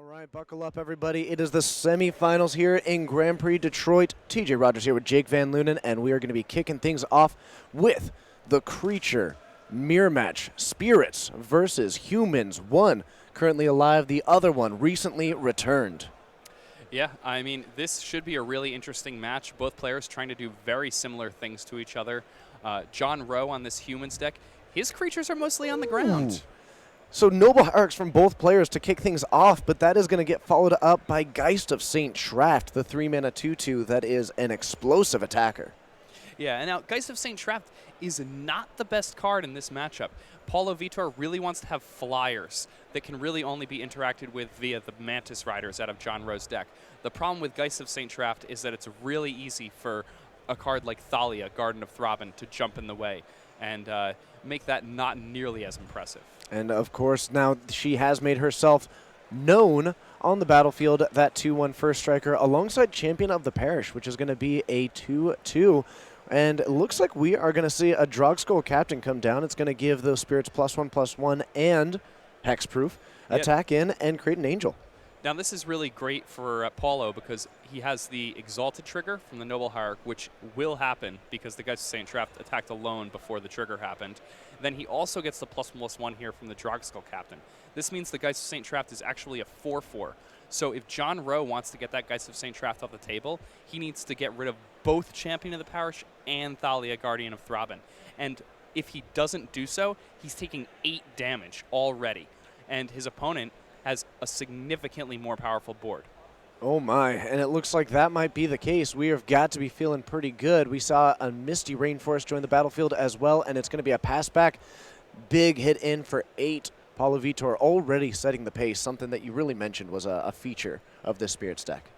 All right, buckle up, everybody. It is the semifinals here in Grand Prix Detroit. TJ Rogers here with Jake Van Lunen, and we are going to be kicking things off with the Creature Mirror Match. Spirits versus Humans. One currently alive, the other one recently returned. Yeah, I mean, this should be a really interesting match. Both players trying to do very similar things to each other. John Rowe on this Humans deck, his creatures are mostly on the ground. So noble hierarchs from both players to kick things off, but that is going to get followed up by Geist of St. Traft, the 3-mana 2/2 that is an explosive attacker. Yeah, and now Geist of St. Traft is not the best card in this matchup. Paulo Vitor really wants to have flyers that can really only be interacted with via the Mantis Riders out of John Rowe's deck. The problem with Geist of St. Traft is that it's really easy for a card like Thalia, Garden of Thraben, to jump in the way and make that not nearly as impressive. And of course, now she has made herself known on the battlefield, that 2/1 first striker, alongside Champion of the Parish, which is going to be a 2/2. And it looks like we are going to see a Drogskull Captain come down. It's going to give those spirits +1/+1 and hexproof, attack in, and create an angel. Now, this is really great for Paulo because he has the Exalted trigger from the Noble Hierarch, which will happen because the Geist of St. Traft attacked alone before the trigger happened. Then he also gets the +1/+1 here from the Drogskull Captain. This means the Geist of St. Traft is actually a 4/4. So if John Rowe wants to get that Geist of St. Traft off the table, he needs to get rid of both Champion of the Parish and Thalia, Guardian of Thraben. And if he doesn't do so, he's taking 8 damage already. And his opponent has a significantly more powerful board. Oh my, and it looks like that might be the case. We have got to be feeling pretty good. We saw a Misty Rainforest join the battlefield as well, and it's going to be a pass back. Big hit in for 8. Paulo Vitor already setting the pace, something that you really mentioned was a feature of this Spirits deck.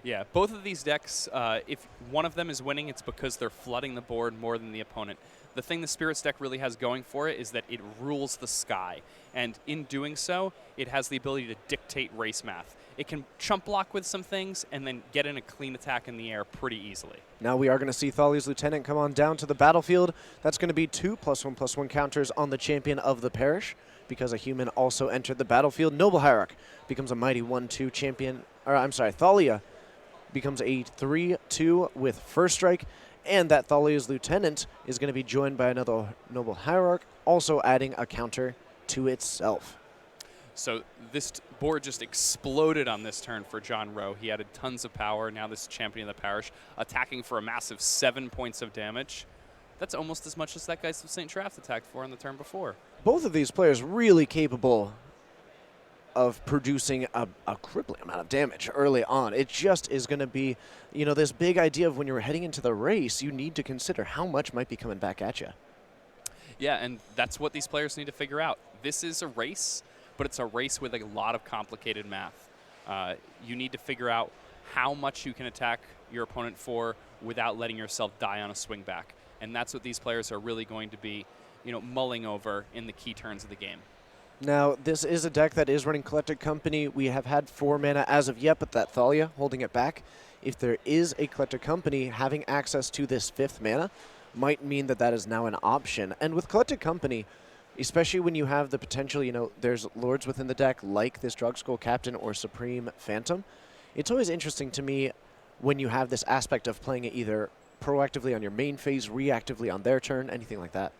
Yeah, both of these decks, if one of them is winning, it's because they're flooding the board more than the opponent. The thing the Spirits deck really has going for it is that it rules the sky. And in doing so, it has the ability to dictate race math. It can chump block with some things and then get in a clean attack in the air pretty easily. Now we are going to see Thalia's Lieutenant come on down to the battlefield. That's going to be 2 +1/+1 counters on the Champion of the Parish because a human also entered the battlefield. Noble Hierarch becomes a mighty 1/2 champion. Or I'm sorry, Thalia becomes a 3/2 with first strike. And that Thalia's Lieutenant is going to be joined by another Noble Hierarch, also adding a counter to itself. So this board just exploded on this turn for John Rowe. He added tons of power. Now this Champion of the Parish attacking for a massive 7 points of damage. That's almost as much as that Geist of St. Traft attacked for in the turn before. Both of these players really capable of producing a crippling amount of damage early on. It just is going to be, this big idea of when you're heading into the race, you need to consider how much might be coming back at you. Yeah, and that's what these players need to figure out. This is a race, but it's a race with a lot of complicated math. You need to figure out how much you can attack your opponent for without letting yourself die on a swing back. And that's what these players are really going to be, mulling over in the key turns of the game. Now, this is a deck that is running Collected Company. We have had 4 mana as of yet, but that Thalia holding it back. If there is a Collected Company, having access to this 5th mana might mean that that is now an option. And with Collected Company, especially when you have the potential, there's lords within the deck like this Drogskull Captain or Supreme Phantom. It's always interesting to me when you have this aspect of playing it either proactively on your main phase, reactively on their turn, anything like that.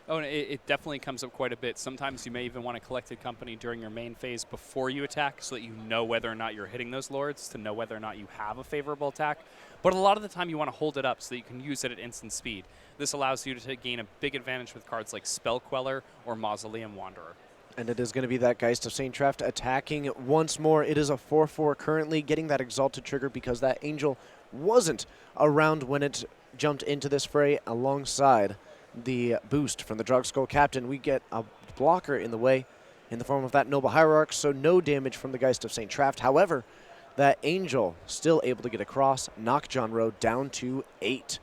Oh, and it definitely comes up quite a bit. Sometimes you may even want a Collected Company during your main phase before you attack so that you know whether or not you're hitting those lords, to know whether or not you have a favorable attack. But a lot of the time you want to hold it up so that you can use it at instant speed. This allows you to gain a big advantage with cards like Spell Queller or Mausoleum Wanderer. And it is going to be that Geist of St. Traft attacking once more. It is a 4/4 currently, getting that Exalted trigger because that Angel wasn't around when it jumped into this fray alongside the boost from the Drogskull Captain. We get a blocker in the way in the form of that Noble Hierarch, so no damage from the Geist of St. Traft. However, that Angel still able to get across, knock John Rowe down to 8.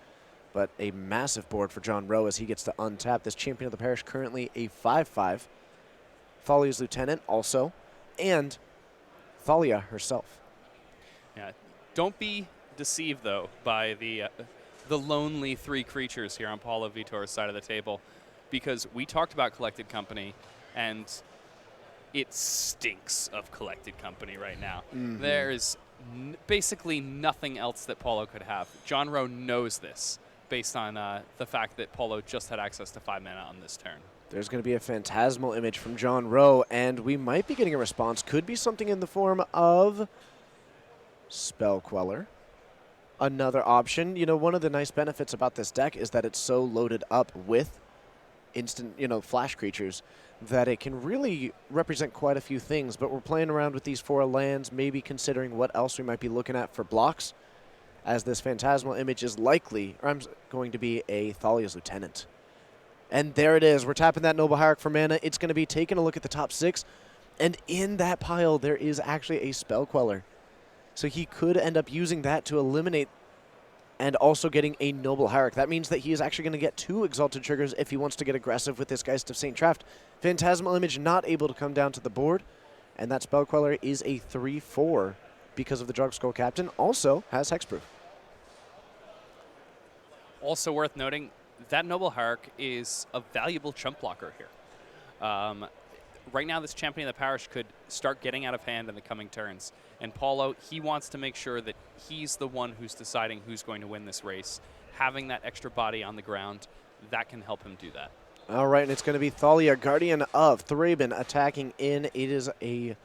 But a massive board for John Rowe as he gets to untap. This Champion of the Parish currently a 5/5. Thalia's Lieutenant also, and Thalia herself. Yeah, don't be deceived, though, by the lonely 3 creatures here on Paulo Vitor's side of the table, because we talked about Collected Company, and it stinks of collected company right now. Mhm. There is basically nothing else that Paulo could have. John Rowe knows this based on the fact that Paulo just had access to 5 mana on this turn. There's going to be a phantasmal image from John Rowe, and we might be getting a response. Could be something in the form of Spell Queller. Another option. You know, one of the nice benefits about this deck is that it's so loaded up with instant, flash creatures that it can really represent quite a few things. But we're playing around with these 4 lands, maybe considering what else we might be looking at for blocks, as this phantasmal image is likely, or I'm going to be a Thalia's Lieutenant. And there it is. We're tapping that Noble Hierarch for mana. It's going to be taking a look at the top 6. And in that pile, there is actually a Spell Queller. So he could end up using that to eliminate and also getting a Noble Hierarch. That means that he is actually going to get 2 Exalted Triggers if he wants to get aggressive with this Geist of St. Traft. Phantasmal Image not able to come down to the board. And that Spell Queller is a 3/4 because of the Drug Captain. Also has Hexproof. Also worth noting, that Noble Hierarch is a valuable chump blocker here. Right now, this Champion of the Parish could start getting out of hand in the coming turns. And Paulo, he wants to make sure that he's the one who's deciding who's going to win this race. Having that extra body on the ground, that can help him do that. All right, and it's going to be Thalia, Guardian of Thraben, attacking in. It is a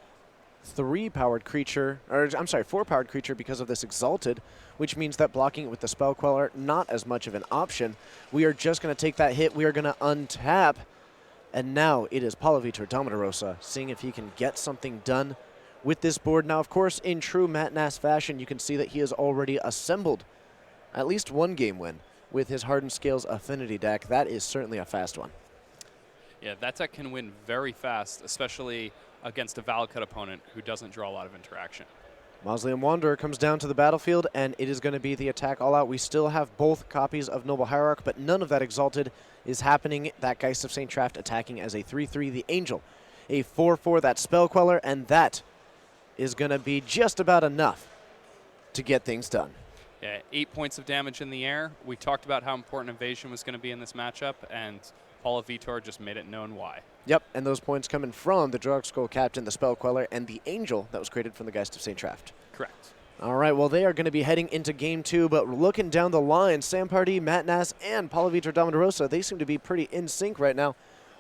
3-powered creature, or I'm sorry, 4-powered creature because of this Exalted, which means that blocking it with the Spell Queller, not as much of an option. We are just going to take that hit. We are going to untap. And now it is Paulo Vitor Dominarosa seeing if he can get something done with this board. Now, of course, in true Matt Nass fashion, you can see that he has already assembled at least 1 game win with his Hardened Scales Affinity deck. That is certainly a fast one. Yeah, that deck can win very fast, especially against a Valakut opponent who doesn't draw a lot of interaction. Mausoleum Wanderer comes down to the battlefield, and it is going to be the attack all out. We still have both copies of Noble Hierarch, but none of that Exalted is happening. That Geist of St. Traft attacking as a 3/3, the Angel. A 4/4, that Spell Queller, and that is going to be just about enough to get things done. Yeah, 8 points of damage in the air. We talked about how important evasion was going to be in this matchup, and Paulo Vitor just made it known why. Yep, and those points coming from the Drug Captain, the Spell Queller, and the Angel that was created from the Geist of St. Traft. Correct. All right, well, they are going to be heading into Game 2, but looking down the line, Sam Pardee, Matt Nass, and Paulo Vitor Dominarosa, they seem to be pretty in sync right now,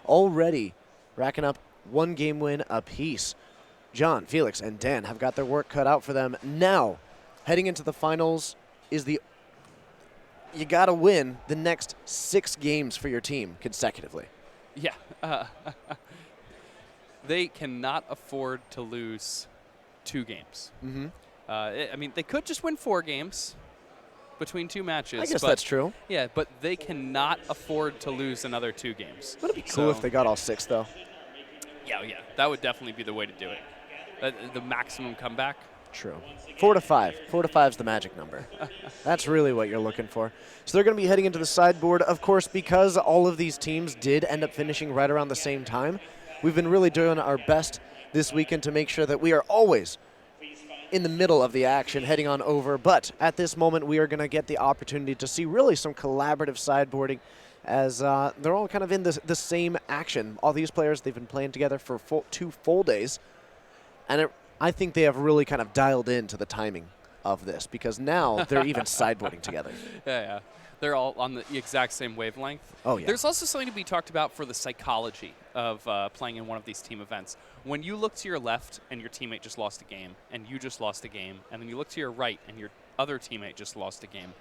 already racking up 1 game win apiece. John, Felix, and Dan have got their work cut out for them. Now, heading into the finals is you got to win the next 6 games for your team consecutively. Yeah. They cannot afford to lose 2 games. Mm-hmm. I mean, they could just win 4 games between 2 matches. I guess that's true. Yeah, but they cannot afford to lose another 2 games. Would it be cool if they got all 6, though? Yeah, that would definitely be the way to do it. The maximum comeback. True. 4 to 5. 4 to 5 is the magic number. That's really what you're looking for. So they're going to be heading into the sideboard. Of course, because all of these teams did end up finishing right around the same time, we've been really doing our best this weekend to make sure that we are always in the middle of the action heading on over. But at this moment, we are going to get the opportunity to see really some collaborative sideboarding as they're all kind of in the same action. All these players, they've been playing together for 2 full days. And I think they have really kind of dialed into the timing of this because now they're even sideboarding together. Yeah. They're all on the exact same wavelength. Oh, yeah. There's also something to be talked about for the psychology of playing in one of these team events. When you look to your left and your teammate just lost a game, and you just lost a game, and then you look to your right and your other teammate just lost a game,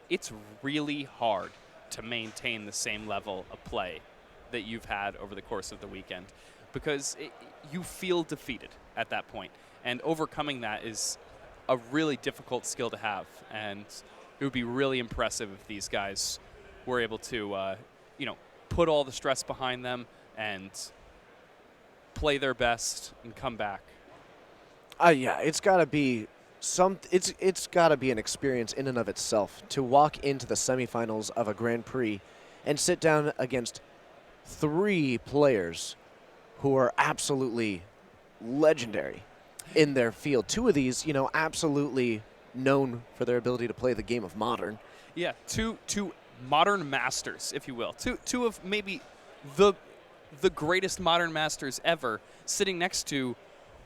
it's really hard to maintain the same level of play that you've had over the course of the weekend because you feel defeated at that point. And overcoming that is a really difficult skill to have. And it would be really impressive if these guys were able to, put all the stress behind them and play their best and come back. Yeah, it's got to be it's got to be an experience in and of itself to walk into the semifinals of a Grand Prix and sit down against 3 players who are absolutely legendary in their field. 2 of these, absolutely known for their ability to play the game of Modern. Yeah, two modern masters, if you will. Two of maybe the the greatest Modern Masters ever sitting next to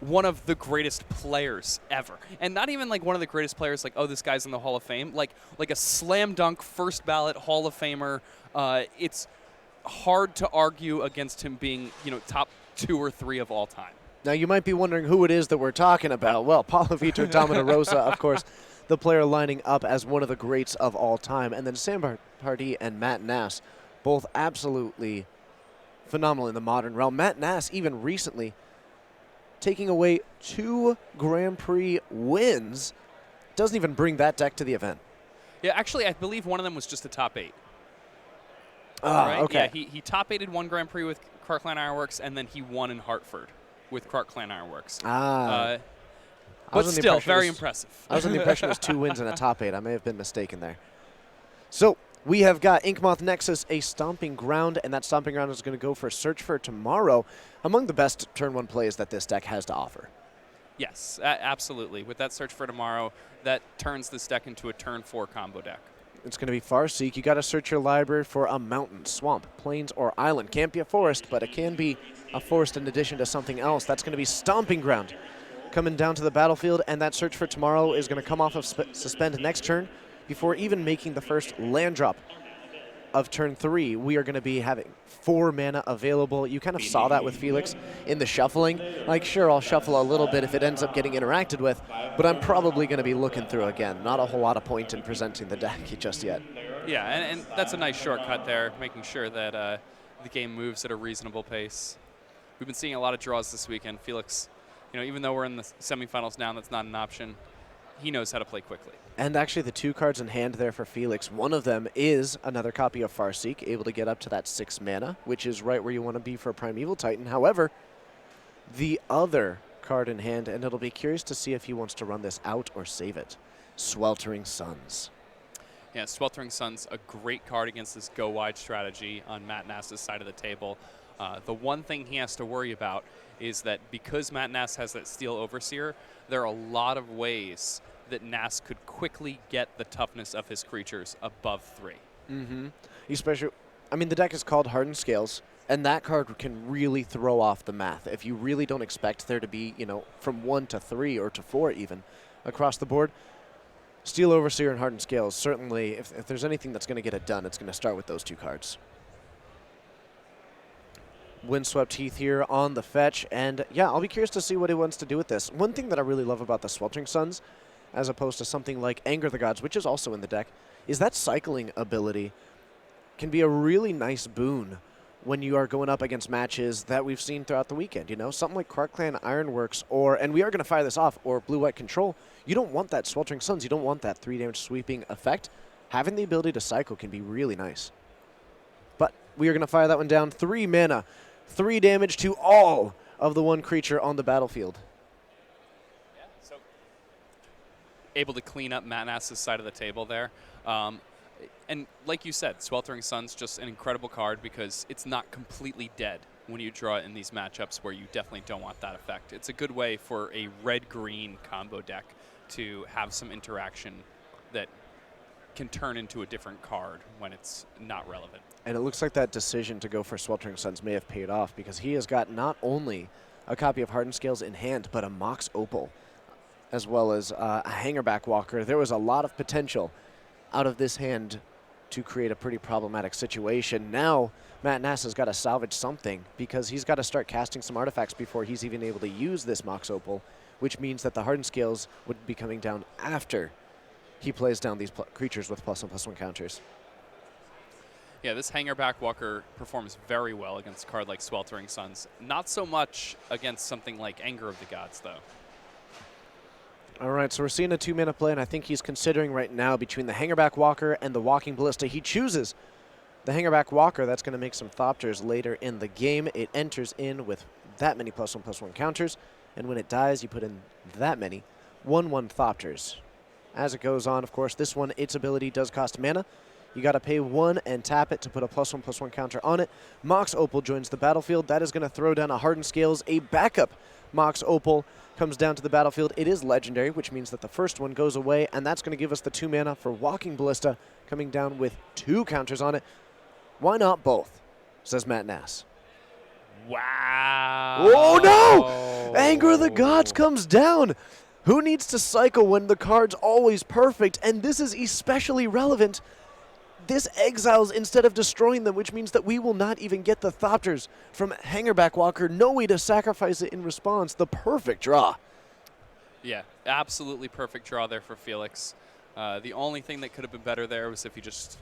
one of the greatest players ever. And not even like one of the greatest players like, oh, this guy's in the Hall of Fame. Like a slam dunk first ballot Hall of Famer. It's hard to argue against him being, top 2 or 3 of all time. Now, you might be wondering who it is that we're talking about. Well, Paulo Vitor Dominarosa, of course, the player lining up as one of the greats of all time. And then Sam Pardee and Matt Nass, both absolutely phenomenal in the modern realm. Matt Nass, even recently, taking away 2 Grand Prix wins, doesn't even bring that deck to the event. Yeah, actually, I believe one of them was just a top 8. Right? Okay. Yeah, he top 8'd one Grand Prix with Clarkland Ironworks, and then he won in Hartford with Clarkland Ironworks. But still, very impressive. I was under the impression it was 2 wins and a top 8. I may have been mistaken there. So we have got Inkmoth Nexus, a stomping ground, and that stomping ground is going to go for Search for Tomorrow, among the best turn 1 plays that this deck has to offer. Yes, absolutely. With that Search for Tomorrow, that turns this deck into a turn 4 combo deck. It's going to be Farseek. You got to search your library for a mountain, swamp, plains, or island. Can't be a forest, but it can be a forest in addition to something else. That's going to be Stomping Ground coming down to the battlefield, and that Search for Tomorrow is going to come off of Suspend next turn before even making the first land drop of turn 3. We are going to be having 4 mana available. You kind of saw that with Felix in the shuffling. Like, sure, I'll shuffle a little bit if it ends up getting interacted with, but I'm probably going to be looking through again. Not a whole lot of point in presenting the deck just yet. Yeah, and that's a nice shortcut there, making sure that the game moves at a reasonable pace. We've been seeing a lot of draws this weekend. Felix, even though we're in the semifinals now, that's not an option. He knows how to play quickly. And actually, the 2 cards in hand there for Felix, one of them is another copy of Farseek, able to get up to that 6 mana, which is right where you want to be for a Primeval Titan. However, the other card in hand, and it'll be curious to see if he wants to run this out or save it, Sweltering Suns. Yeah, Sweltering Suns, a great card against this go-wide strategy on Matt Nass's side of the table. The one thing he has to worry about is that because Matt Nass has that Steel Overseer, there are a lot of ways that Nass could quickly get the toughness of his creatures above 3. Mm-hmm. Especially, the deck is called Hardened Scales, and that card can really throw off the math. If you really don't expect there to be, from 1 to 3 or to 4 even across the board, Steel Overseer and Hardened Scales, certainly, if there's anything that's going to get it done, it's going to start with those 2 cards. Windswept Heath here on the fetch, and yeah, I'll be curious to see what he wants to do with this. One thing that I really love about the Sweltering Suns, as opposed to something like Anger the Gods, which is also in the deck, is that cycling ability can be a really nice boon when you are going up against matches that we've seen throughout the weekend. Something like Clarkland Ironworks, and we are going to fire this off, or Blue-White Control. You don't want that Sweltering Suns. You don't want that 3 damage sweeping effect. Having the ability to cycle can be really nice. But we are going to fire that one down. 3 mana, 3 damage to all of the 1 creature on the battlefield. Yeah, so able to clean up Matt Nass's side of the table there. And like you said, Sweltering Sun's just an incredible card because it's not completely dead when you draw it in these matchups where you definitely don't want that effect. It's a good way for a red-green combo deck to have some interaction that can turn into a different card when it's not relevant. And it looks like that decision to go for Sweltering Suns may have paid off because he has got not only a copy of Hardened Scales in hand, but a Mox Opal, as well as a Hangerback Walker. There was a lot of potential out of this hand to create a pretty problematic situation. Now, Matt Nass has got to salvage something because he's got to start casting some artifacts before he's even able to use this Mox Opal, which means that the Hardened Scales would be coming down after he plays down these creatures with +1/+1 counters. Yeah, this Hangerback Walker performs very well against a card like Sweltering Suns. Not so much against something like Anger of the Gods, though. All right, so we're seeing a 2-mana play, and I think he's considering right now between the Hangerback Walker and the Walking Ballista. He chooses the Hangerback Walker. That's going to make some Thopters later in the game. It enters in with that many +1/+1 counters, and when it dies, you put in that many 1/1 Thopters. As it goes on, of course, this one, its ability does cost mana. You got to pay 1 and tap it to put a +1/+1 counter on it. Mox Opal joins the battlefield. That is going to throw down a Hardened Scales. A backup Mox Opal comes down to the battlefield. It is legendary, which means that the first one goes away, and that's going to give us the 2 mana for Walking Ballista, coming down with 2 counters on it. Why not both, says Matt Nass. Wow. Oh no! Anger of the Gods comes down. Who needs to cycle when the card's always perfect? And this is especially relevant. This exiles instead of destroying them, which means that we will not even get the Thopters from Hangerback Walker. No way to sacrifice it in response. The perfect draw. Yeah, absolutely perfect draw there for Felix. The only thing that could have been better there was if he just...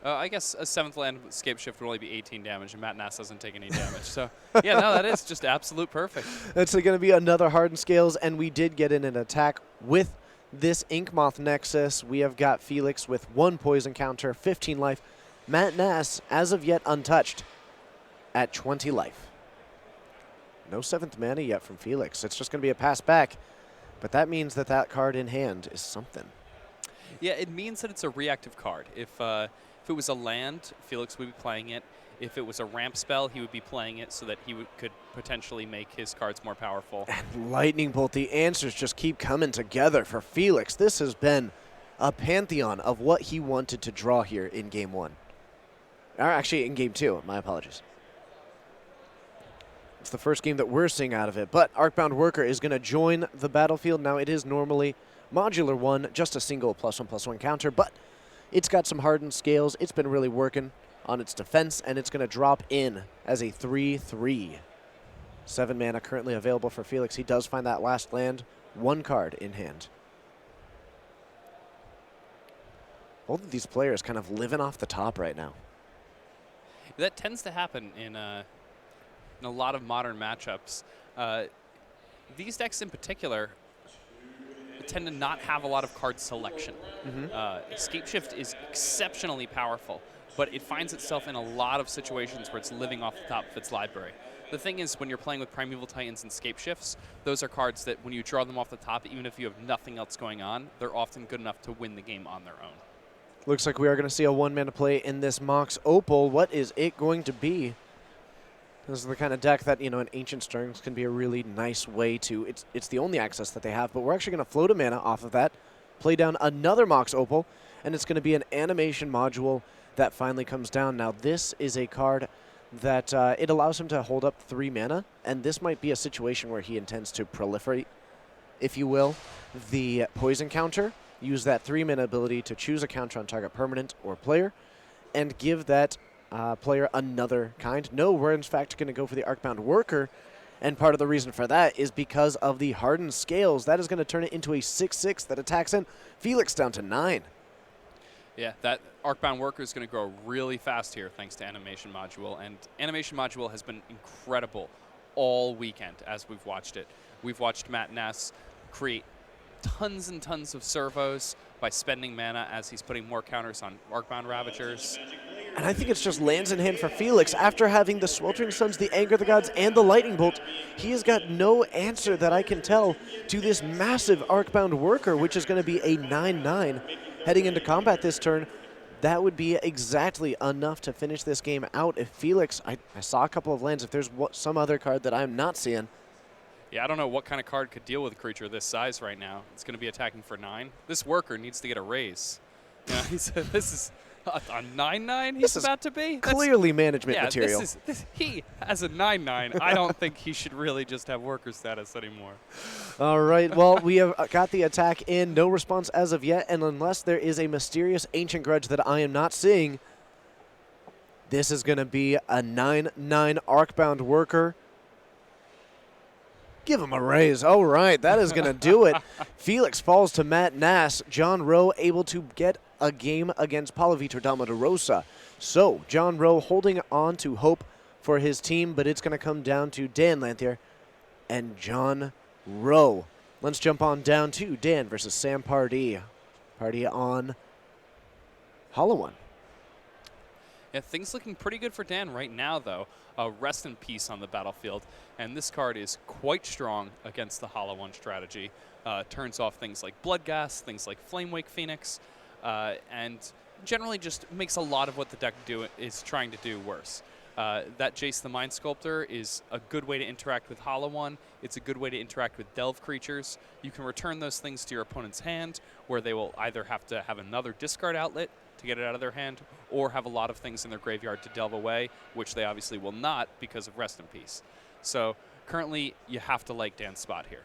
I guess a 7th land escape shift would only be 18 damage, and Matt Nass doesn't take any damage. So, yeah, no, that is just absolute perfect. That's going to be another Hardened Scales, and we did get in an attack with this Inkmoth Nexus. We have got Felix with 1 poison counter, 15 life. Matt Nass, as of yet untouched, at 20 life. No 7th mana yet from Felix. It's just going to be a pass back, but that means that that card in hand is something. Yeah, it means that it's a reactive card. If it was a land, Felix would be playing it. If it was a ramp spell, he would be playing it so that he could potentially make his cards more powerful. And Lightning Bolt, the answers just keep coming together for Felix. This has been a pantheon of what he wanted to draw here in Game 1. Or actually, in Game 2. My apologies. It's the first game that we're seeing out of it. But Arcbound Worker is going to join the battlefield. Now, it is normally modular 1, just a single +1/+1 counter, but it's got some Hardened Scales. It's been really working on its defense, and it's going to drop in as a 3/3. 7 mana currently available for Felix. He does find that last land, 1 card in hand. Both of these players kind of living off the top right now. That tends to happen in a lot of modern matchups. These decks in particular tend to not have a lot of card selection. Escape Shift is exceptionally powerful, but it finds itself in a lot of situations where it's living off the top of its library. The thing is, when you're playing with Primeval Titans and Escape Shifts, those are cards that when you draw them off the top, even if you have nothing else going on, they're often good enough to win the game on their own. Looks like we are going to see a 1-mana play in this Mox Opal. What is it going to be? This is the kind of deck that, you know, in Ancient Stirrings can be a really nice way to... It's the only access that they have, but we're actually going to float a mana off of that, play down another Mox Opal, and it's going to be an animation module that finally comes down. Now, this is a card that it allows him to hold up 3 mana, and this might be a situation where he intends to proliferate, if you will, the poison counter, use that 3-mana ability to choose a counter on target permanent or player, and give that player another kind. No, we're in fact going to go for the Arcbound Worker, and part of the reason for that is because of the Hardened Scales. That is going to turn it into a 6/6 that attacks in. Felix down to 9. Yeah, that Arcbound Worker is going to grow really fast here thanks to Animation Module, and Animation Module has been incredible all weekend as we've watched it. We've watched Matt Nass create tons and tons of servos by spending mana as he's putting more counters on Arcbound Ravagers. And I think it's just lands in hand for Felix. After having the Sweltering Suns, the Anger of the Gods, and the Lightning Bolt, he has got no answer that I can tell to this massive Arcbound Worker, which is going to be a 9/9 heading into combat this turn. That would be exactly enough to finish this game out. If Felix, I saw a couple of lands. If there's some other card that I'm not seeing. Yeah, I don't know what kind of card could deal with a creature this size right now. It's going to be attacking for 9. This Worker needs to get a raise. You know, this is a 9/9 he's about to be? Clearly management material. He has a 9/9. I don't think he should really just have worker status anymore. All right, well, we have got the attack in. No response as of yet, and unless there is a mysterious Ancient Grudge that I am not seeing, this is going to be a 9/9 Arcbound Worker. Give him a raise. All right, that is going to do it. Felix falls to Matt Nass. John Rowe able to get a game against Paulo Vitor Rosa. So John Rowe holding on to hope for his team, but it's going to come down to Dan Lanthier and John Rowe. Let's jump on down to Dan versus Sam Pardee. Pardee on Hollow One. Yeah, things looking pretty good for Dan right now, though. Rest in peace on the battlefield, and this card is quite strong against the Hollow One strategy. Turns off things like Blood Gas, things like Flamewake Phoenix, and generally just makes a lot of what the deck is trying to do worse. That Jace the Mind Sculptor is a good way to interact with Hollow One. It's a good way to interact with Delve creatures. You can return those things to your opponent's hand, where they will either have to have another discard outlet to get it out of their hand, or have a lot of things in their graveyard to delve away, which they obviously will not because of Rest in Peace. So currently, you have to like Dan's spot here.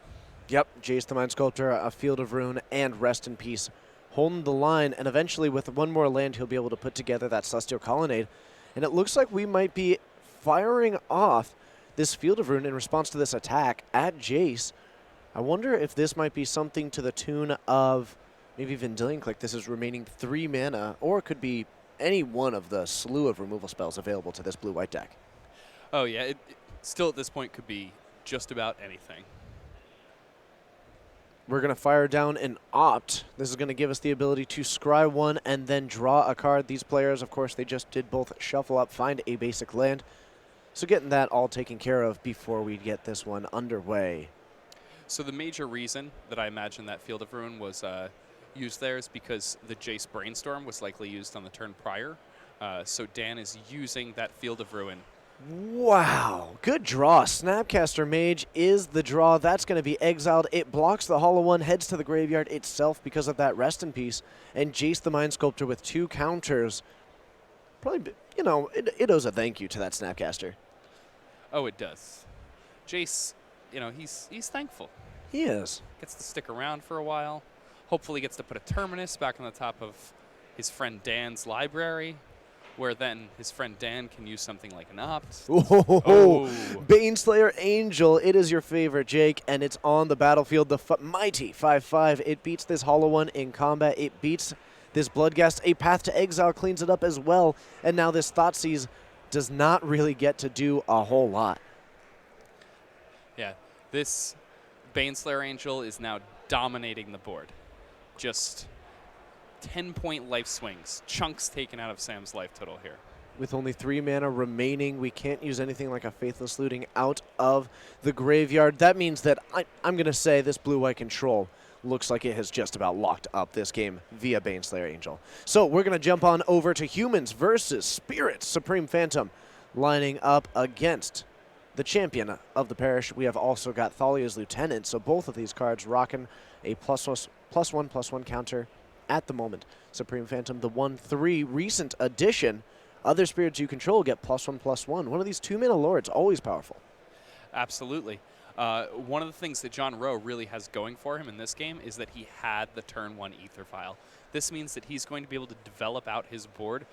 Yep, Jace the Mind Sculptor, a Field of Ruin, and Rest in Peace holding the line, and eventually with one more land, he'll be able to put together that Celestial Colonnade. And it looks like we might be firing off this Field of Ruin in response to this attack at Jace. I wonder if this might be something to the tune of maybe Vendilion Click. This is remaining 3 mana, or it could be any one of the slew of removal spells available to this blue-white deck. Oh, yeah. It still, at this point, could be just about anything. We're going to fire down an Opt. This is going to give us the ability to scry one and then draw a card. These players, of course, they just did both shuffle up, find a basic land. So getting that all taken care of before we get this one underway. So the major reason that I imagine that Field of Ruin was used there is because the Jace Brainstorm was likely used on the turn prior. So Dan is using that Field of Ruin. Wow, good draw. Snapcaster Mage is the draw. That's going to be exiled. It blocks the Hollow One, heads to the graveyard itself because of that Rest in Peace. And Jace the Mind Sculptor with 2 counters. Probably, you know, it owes a thank you to that Snapcaster. Oh, it does. Jace, you know, he's thankful. He is. Gets to stick around for a while. Hopefully gets to put a Terminus back on the top of his friend Dan's library, where then his friend Dan can use something like an Opt. Oh. Baneslayer Angel, it is your favorite, Jake, and it's on the battlefield. The mighty 5/5. It beats this Hollow One in combat. It beats this Bloodghast. A Path to Exile cleans it up as well, and now this Thoughtseize does not really get to do a whole lot. Yeah, this Baneslayer Angel is now dominating the board. Just 10-point life swings, chunks taken out of Sam's life total here. With only 3 mana remaining, we can't use anything like a Faithless Looting out of the graveyard. That means that I'm going to say this blue-white control looks like it has just about locked up this game via Baneslayer Angel. So we're going to jump on over to Humans versus Spirits. Supreme Phantom lining up against the champion of the parish. We have also got Thalia's Lieutenant, so both of these cards rocking a +1/+1 counter at the moment. Supreme Phantom, the 1/3 recent addition. Other spirits you control get +1/+1. One of these 2-mana lords, always powerful. Absolutely. One of the things that John Rowe really has going for him in this game is that he had the turn 1 Ether Vial. This means that he's going to be able to develop out his board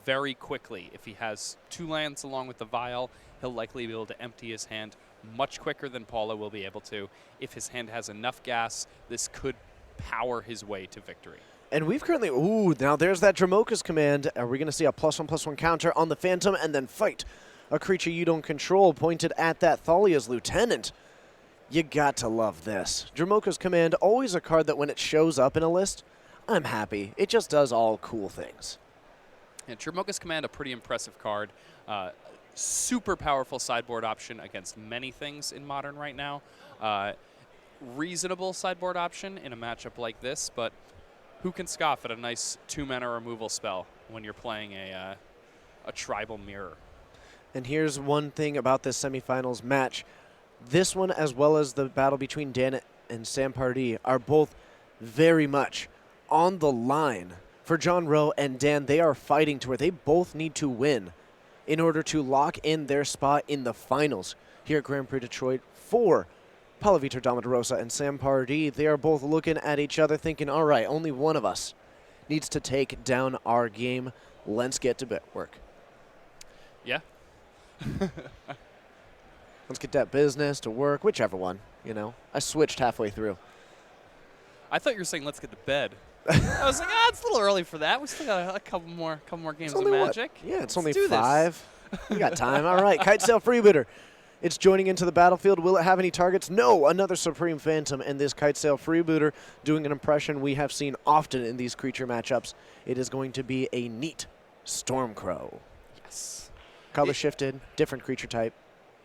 very quickly. If he has 2 lands along with the Vial, he'll likely be able to empty his hand much quicker than Paulo will be able to. If his hand has enough gas, this could power his way to victory. And we've currently, now there's that Dramoka's command. Are we going to see a +1/+1 counter on the Phantom and then fight a creature you don't control pointed at that Thalia's Lieutenant? You got to love this. Dramoka's command, always a card that when it shows up in a list, I'm happy. It just does all cool things. And Dramoka's Command, a pretty impressive card. Super powerful sideboard option against many things in Modern right now. Reasonable sideboard option in a matchup like this, but who can scoff at a nice 2-mana removal spell when you're playing a Tribal Mirror? And here's one thing about this semifinals match. This one, as well as the battle between Dan and Sam Pardee, are both very much on the line. For John Rowe and Dan, they are fighting to where they both need to win in order to lock in their spot in the finals here at Grand Prix Detroit for Paulo Vitor Damarosa and Sam Pardee. They are both looking at each other thinking, all right, only one of us needs to take down our game. Let's get to work. Yeah. Let's get that business to work, whichever one, you know. I switched halfway through. I thought you were saying let's get to bed. I was like, it's a little early for that. We still got a couple more games of Magic. What? Yeah, it's Let's only 5. We got time. All right, Kitesail Freebooter. It's joining into the battlefield. Will it have any targets? No, another Supreme Phantom, and this Kitesail Freebooter doing an impression we have seen often in these creature matchups. It is going to be a neat Stormcrow. Yes. Color shifted, different creature type,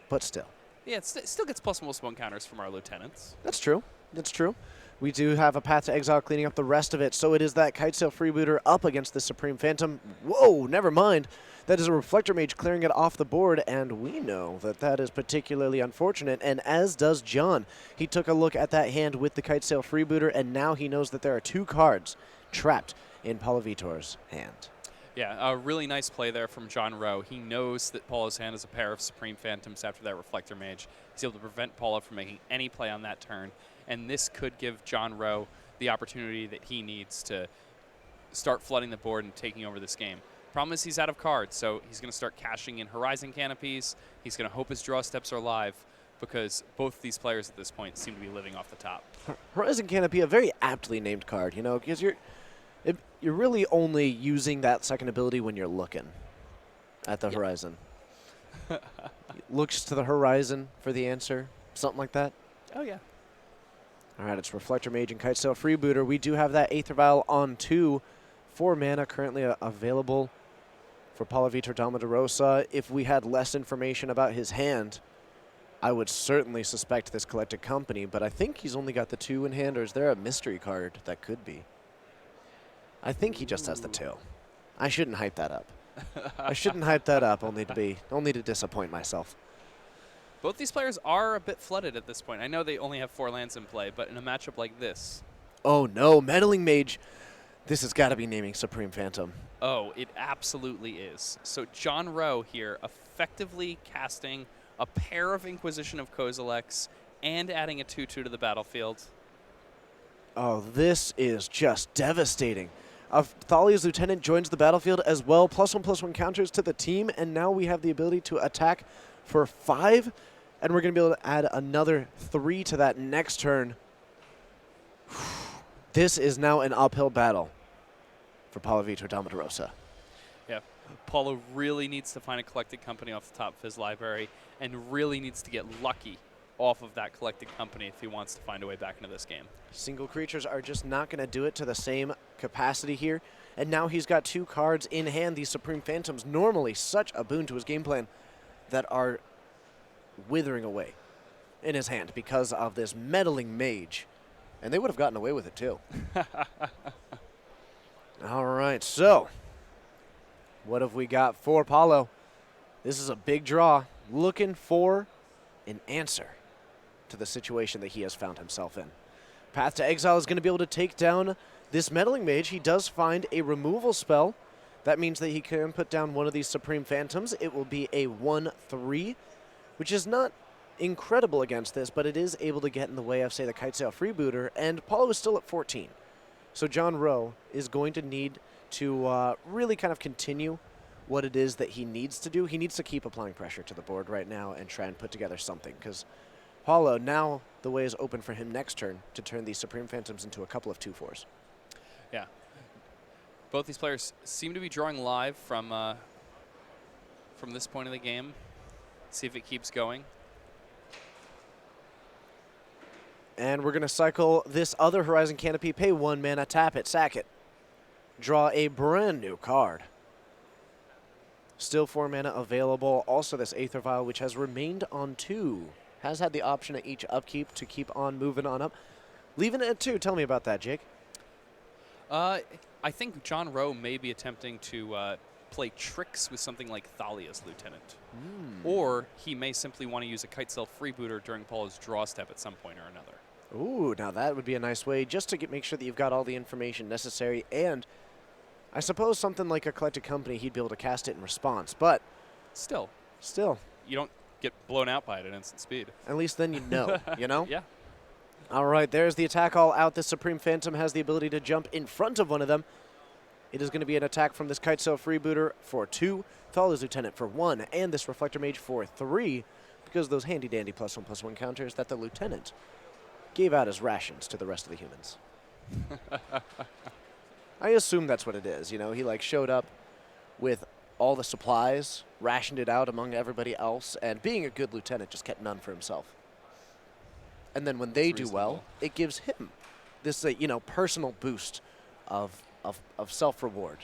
but still. Yeah, it still gets +1/+1 counters from our lieutenants. That's true. That's true. We do have a Path to Exile cleaning up the rest of it, so it is that Kitesail Freebooter up against the Supreme Phantom. Whoa, never mind. That is a Reflector Mage clearing it off the board, and we know that that is particularly unfortunate, and as does John. He took a look at that hand with the Kitesail Freebooter, and now he knows that there are 2 cards trapped in Paulo Vitor's hand. Yeah, a really nice play there from John Rowe. He knows that Paulo's hand is a pair of Supreme Phantoms after that Reflector Mage. He's able to prevent Paulo from making any play on that turn, and this could give John Rowe the opportunity that he needs to start flooding the board and taking over this game. Problem is he's out of cards, so he's going to start cashing in Horizon Canopies. He's going to hope his draw steps are live because both these players at this point seem to be living off the top. Horizon Canopy, a very aptly named card, you know, because you're really only using that second ability when you're looking at the horizon. Looks to the horizon for the answer, something like that. Oh, yeah. All right, it's Reflector Mage and Kitesail Freebooter. We do have that Aether Vial on 2. 4 mana currently available for Paulo Vitor Damarosa. If we had less information about his hand, I would certainly suspect this Collected Company, but I think he's only got the 2 in hand, or is there a mystery card that could be? I think he just has the 2. I shouldn't hype that up. I shouldn't hype that up only to disappoint myself. Both these players are a bit flooded at this point. I know they only have 4 lands in play, but in a matchup like this. Oh no, Meddling Mage. This has got to be naming Supreme Phantom. Oh, it absolutely is. So John Rowe here effectively casting a pair of Inquisition of Kozilek's and adding a 2/2 to the battlefield. Oh, this is just devastating. Thalia's Lieutenant joins the battlefield as well. +1/+1 counters to the team, and now we have the ability to attack for 5, and we're going to be able to add another 3 to that next turn. This is now an uphill battle for Paulo Vitor Damarosa. Yeah, Paulo really needs to find a Collected Company off the top of his library and really needs to get lucky off of that Collected Company if he wants to find a way back into this game. Single creatures are just not going to do it to the same capacity here. And now he's got 2 cards in hand, these Supreme Phantoms, normally such a boon to his game plan, that are withering away in his hand because of this Meddling Mage. And they would have gotten away with it too. All right, so what have we got for Paulo? This is a big draw, looking for an answer to the situation that he has found himself in. Path to Exile is going to be able to take down this Meddling Mage. He does find a removal spell. That means that he can put down one of these Supreme Phantoms. It will be a 1/3, which is not incredible against this, but it is able to get in the way of, say, the Kitesail Freebooter, and Paulo is still at 14. So John Rowe is going to need to really kind of continue what it is that he needs to do. He needs to keep applying pressure to the board right now and try and put together something, because Paulo, now the way is open for him next turn to turn these Supreme Phantoms into a couple of 2/4s. Yeah. Both these players seem to be drawing live from this point of the game. See if it keeps going. And we're going to cycle this other Horizon Canopy, pay 1 mana, tap it, sack it. Draw a brand new card. Still 4 mana available. Also this Aether Vial, which has remained on 2. Has had the option at each upkeep to keep on moving on up. Leaving it at 2. Tell me about that, Jake. I think John Rowe may be attempting to play tricks with something like Thalia's Lieutenant. Or he may simply want to use a Kitesail Freebooter during Paulo's draw step at some point or another. Ooh, now that would be a nice way just to make sure that you've got all the information necessary. And I suppose something like a Collected Company, he'd be able to cast it in response. But Still, you don't get blown out by it at instant speed. at least then you know, you know? Yeah. All right, there's the attack all out. This Supreme Phantom has the ability to jump in front of one of them. It is going to be an attack from this Kitesail Freebooter for 2, Thalia's Lieutenant for 1, and this Reflector Mage for 3, because of those handy-dandy +1/+1 counters that the Lieutenant gave out as rations to the rest of the humans. I assume that's what it is. You know, he like showed up with all the supplies, rationed it out among everybody else, and being a good lieutenant, just kept none for himself. And then when they do well, it gives him this, personal boost of self-reward.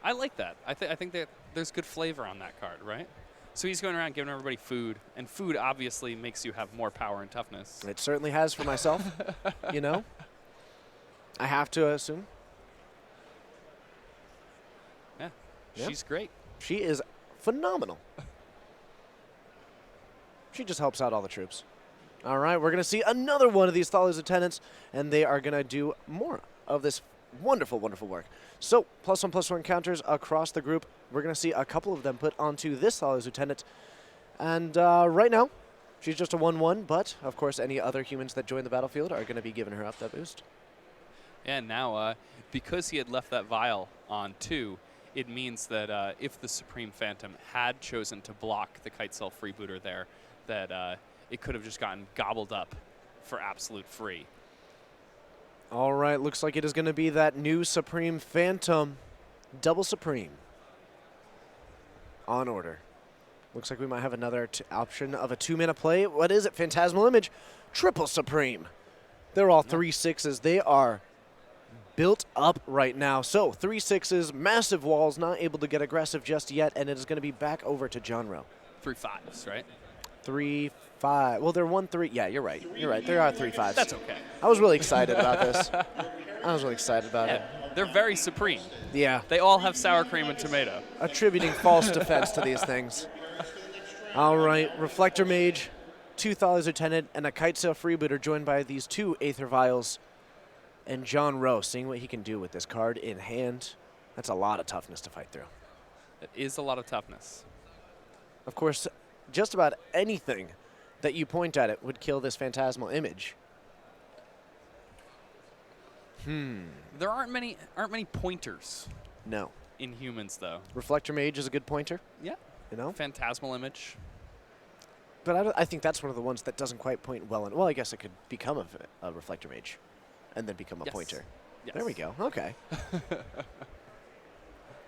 I like that. I think that there's good flavor on that card, right? So he's going around giving everybody food, and food obviously makes you have more power and toughness. It certainly has for myself, you know. I have to assume. Yeah, Yeah. she's great. She is phenomenal. She just helps out all the troops. All right, we're going to see another one of these Thalia's Lieutenants, and they are going to do more of this Wonderful, wonderful work. So, +1/+1 counters across the group. We're going to see a couple of them put onto this Thales Lieutenant. And right now, she's just a 1-1, but, of course, any other humans that join the battlefield are going to be giving her up that boost. And now, because he had left that vial on 2, it means that if the Supreme Phantom had chosen to block the Kite Cell freebooter there, that it could have just gotten gobbled up for absolute free. All right, looks like it is going to be that new Supreme Phantom. Double Supreme. On order. Looks like we might have another option of a 2-mana play. What is it? Phantasmal Image. Triple Supreme. They're all 3/6s. They are built up right now. So 3/6s, massive walls, not able to get aggressive just yet, and it is going to be back over to John Rowe. 3/5s, right? 3/5. Well, they're 1/3. Yeah, you're right. You're right. There are 3/5s. That's okay. I was really excited about this. I was really excited about it. They're very supreme. Yeah. They all have sour cream and tomato. Attributing false defense to these things. All right, Reflector Mage, 2 Thales Lieutenant, and a Kite Sail Freebooter joined by these 2 Aether Vials. And John Rowe seeing what he can do with this card in hand. That's a lot of toughness to fight through. It is a lot of toughness. Of course, just about anything that you point at it would kill this Phantasmal Image. There aren't many pointers No. in humans, though. Reflector Mage is a good pointer, Yeah. you know? Phantasmal Image. But I think that's one of the ones that doesn't quite point well. Well, I guess it could become a Reflector Mage and then become a Yes. pointer. Yes. There we go. Okay.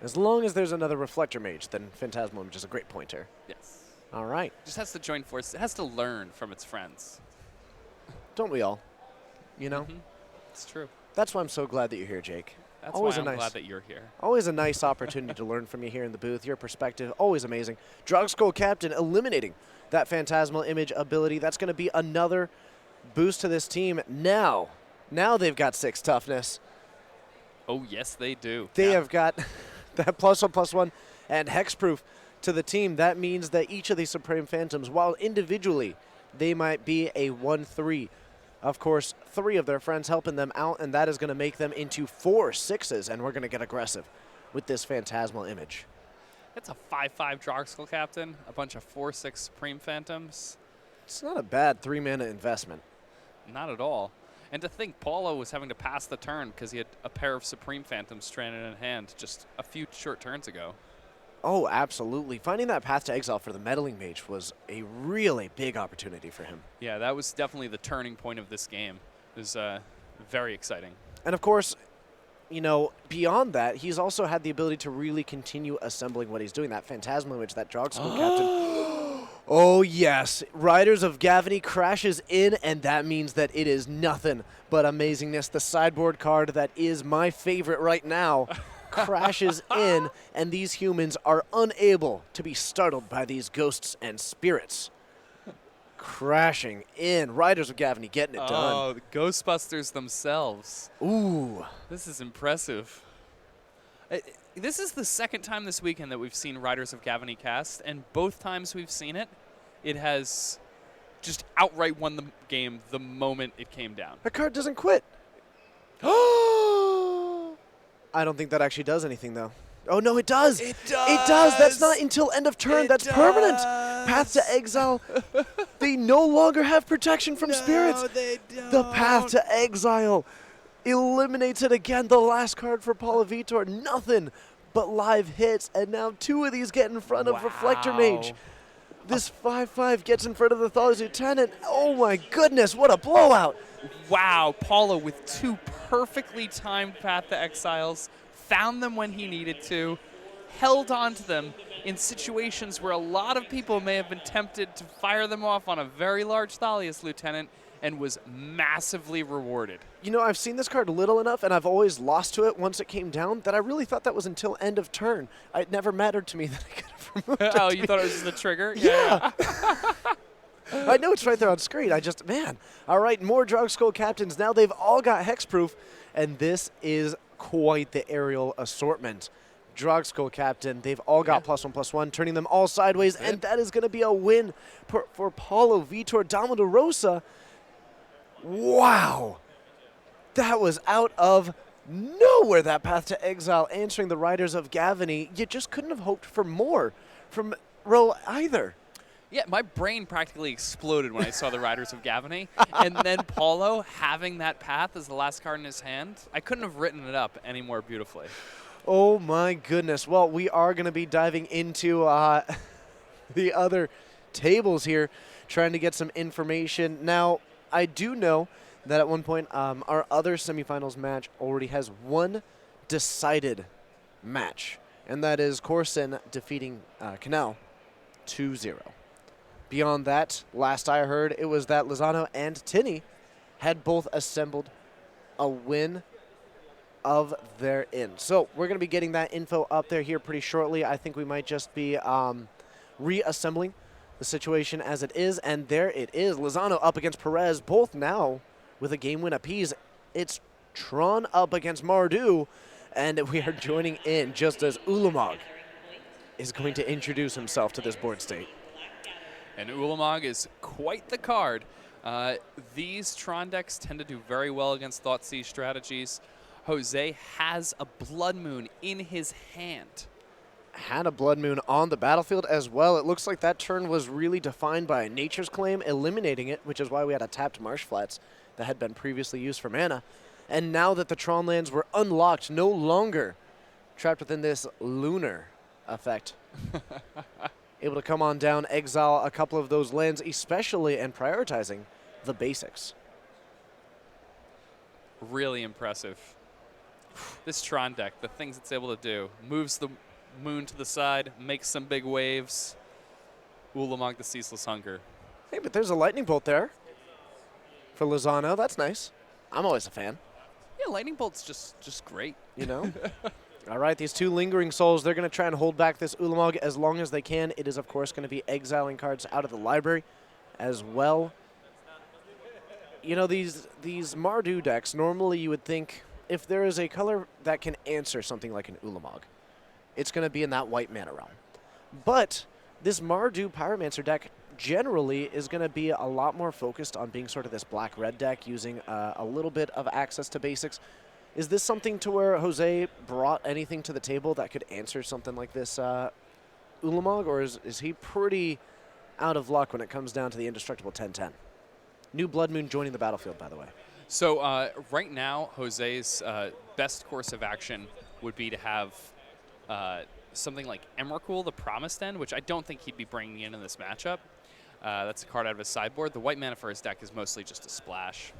As long as there's another Reflector Mage, then Phantasmal Image is a great pointer. Yes. All right. Just has to join forces. It has to learn from its friends. Don't we all? You know? It's true. That's why I'm so glad that you're here, Jake. That's Always why a I'm nice, glad that you're here. always a nice opportunity to learn from you here in the booth. Your perspective, always amazing. Drug Captain eliminating that Phantasmal Image ability. That's going to be another boost to this team. Now they've got 6 toughness. Oh, yes, they do. They have got that +1/+1 and hexproof to the team. That means that each of these Supreme Phantoms, while individually they might be a 1/3, of course, 3 of their friends helping them out, and that is going to make them into 4 6s, and we're going to get aggressive with this Phantasmal Image. It's a 5/5 Drogskull Captain, a bunch of 4/6 Supreme Phantoms. It's not a bad 3-mana investment. Not at all. And to think Paulo was having to pass the turn because he had a pair of Supreme Phantoms stranded in hand just a few short turns ago. Oh, absolutely. Finding that path to exile for the Meddling Mage was a really big opportunity for him. Yeah, that was definitely the turning point of this game. It was very exciting. And of course, you know, beyond that, he's also had the ability to really continue assembling what he's doing. That Phantasmal Image, that Drogskull Captain. Oh, yes. Riders of Gavany crashes in, and that means that it is nothing but amazingness. The sideboard card that is my favorite right now crashes in, and these humans are unable to be startled by these ghosts and spirits. Crashing in. Riders of Gavany getting it done. Oh, the Ghostbusters themselves. Ooh. This is impressive. This is the second time this weekend that we've seen Riders of Gavany cast, and both times we've seen it, it has just outright won the game the moment it came down. That card doesn't quit. I don't think that actually does anything, though. Oh, no, it does. It does. It does. That's not until end of turn. That's permanent. Path to exile. They no longer have protection from spirits. They don't. The path to exile eliminates it again. The last card for Paula Vitor. Nothing but live hits. And now 2 of these get in front of Reflector Mage. This 5/5 gets in front of the Thales Lieutenant. Oh, my goodness. What a blowout. Wow, Paulo with 2 perfectly timed Path to Exiles, found them when he needed to, held on to them in situations where a lot of people may have been tempted to fire them off on a very large Thalius Lieutenant, and was massively rewarded. You know, I've seen this card little enough, and I've always lost to it once it came down, that I really thought that was until end of turn. It never mattered to me that I could have removed it. Oh, you thought it was the trigger? Yeah. I know it's right there on screen. Man. All right, more Drogskull Captains. Now they've all got hexproof, and this is quite the aerial assortment. Drogskull Captain, they've all got +1/+1, turning them all sideways, and that is going to be a win for Paulo Vitor Domoderosa. Wow. That was out of nowhere that path to exile, answering the Riders of Gavany. You just couldn't have hoped for more from Ro either. Yeah, my brain practically exploded when I saw the Riders of Gavany. And then Paulo having that path as the last card in his hand. I couldn't have written it up any more beautifully. Oh my goodness. Well, we are going to be diving into the other tables here, trying to get some information. Now, I do know that at one point our other semifinals match already has one decided match, and that is Corson defeating Canal 2-0. Beyond that, last I heard, it was that Lozano and Tinney had both assembled a win of their in. So we're going to be getting that info up there here pretty shortly. I think we might just be reassembling the situation as it is, and there it is. Lozano up against Perez, both now with a game win apiece. It's Tron up against Mardu, and we are joining in just as Ulamog is going to introduce himself to this board state. And Ulamog is quite the card. These Tron decks tend to do very well against Thoughtseize strategies. Jose has a Blood Moon in his hand. Had a Blood Moon on the battlefield as well. It looks like that turn was really defined by a Nature's Claim, eliminating it, which is why we had a tapped Marsh Flats that had been previously used for mana. And now that the Tron lands were unlocked, no longer trapped within this lunar effect, able to come on down, exile a couple of those lands, especially and prioritizing the basics. Really impressive. This Tron deck, the things it's able to do, moves the moon to the side, makes some big waves. Ulamog the Ceaseless Hunger. Hey, but there's a Lightning Bolt there for Lozano. That's nice. I'm always a fan. Yeah, Lightning Bolt's just great. You know? All right, these two Lingering Souls, they're going to try and hold back this Ulamog as long as they can. It is, of course, going to be exiling cards out of the library as well. You know, these Mardu decks, normally you would think if there is a color that can answer something like an Ulamog, it's going to be in that white mana realm. But this Mardu Pyromancer deck generally is going to be a lot more focused on being sort of this black-red deck, using a little bit of access to basics. Is this something to where Jose brought anything to the table that could answer something like this Ulamog, or is he pretty out of luck when it comes down to the indestructible 10-10? New Blood Moon joining the battlefield, by the way. So right now, Jose's best course of action would be to have something like Emrakul, the Promised End, which I don't think he'd be bringing in this matchup. That's a card out of his sideboard. The white mana for his deck is mostly just a splash.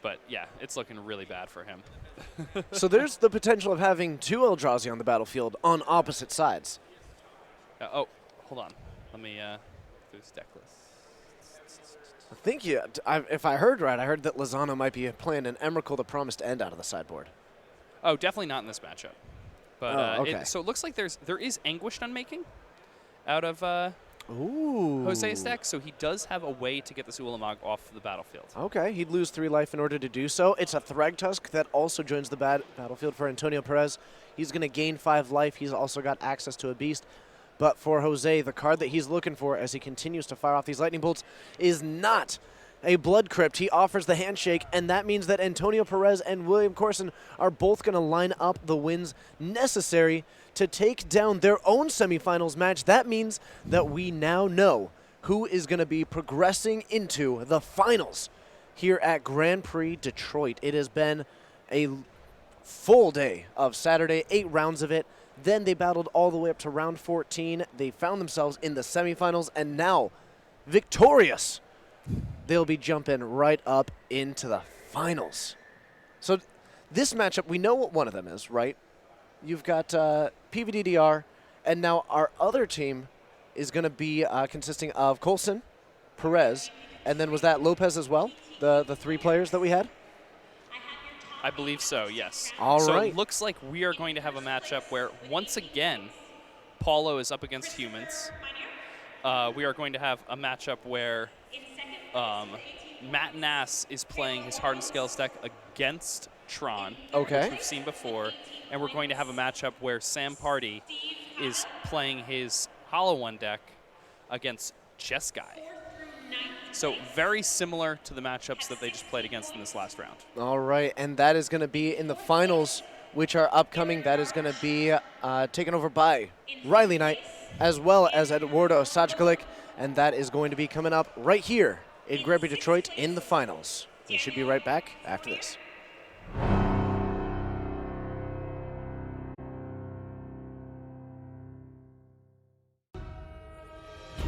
But yeah, it's looking really bad for him. So there's the potential of having two Eldrazi on the battlefield on opposite sides. Oh, hold on. Let me do his deck list. I think if I heard right, I heard that Lozano might be playing an Emrakul, the Promised End, out of the sideboard. Oh, definitely not in this matchup. But okay. so it looks like there is Anguished Unmaking out of Ooh. Jose's deck, so he does have a way to get this Ulamog off the battlefield. Okay, he'd lose 3 life in order to do so. It's a Thragtusk that also joins the battlefield for Antonio Perez. He's going to gain 5 life. He's also got access to a beast. But for Jose, the card that he's looking for as he continues to fire off these lightning bolts is not a Blood Crypt. He offers the handshake, and that means that Antonio Perez and William Corson are both going to line up the wins necessary to take down their own semifinals match. That means that we now know who is going to be progressing into the finals here at Grand Prix Detroit. It has been a full day of Saturday, 8 rounds of it. Then they battled all the way up to round 14. They found themselves in the semifinals, and now, victorious, they'll be jumping right up into the finals. So this matchup, we know what one of them is, right? You've got PVDDR, and now our other team is going to be consisting of Coulson, Perez, and then was that Lopez as well, the 3 players that we had? I believe so, yes. All so right. It looks like we are going to have a matchup where, once again, Paulo is up against humans. We are going to have a matchup where Matt Nass is playing his Hardened Scales deck against Tron, which we've seen before. And we're going to have a matchup where Sam Party is playing his Hollow One deck against Jeskai. So very similar to the matchups that they just played against in this last round. All right, and that is going to be in the finals, which are upcoming. That is going to be taken over by Riley Knight, as well as Eduardo Sajkalik, and that is going to be coming up right here in Granby, Detroit in the finals. We should be right back after this.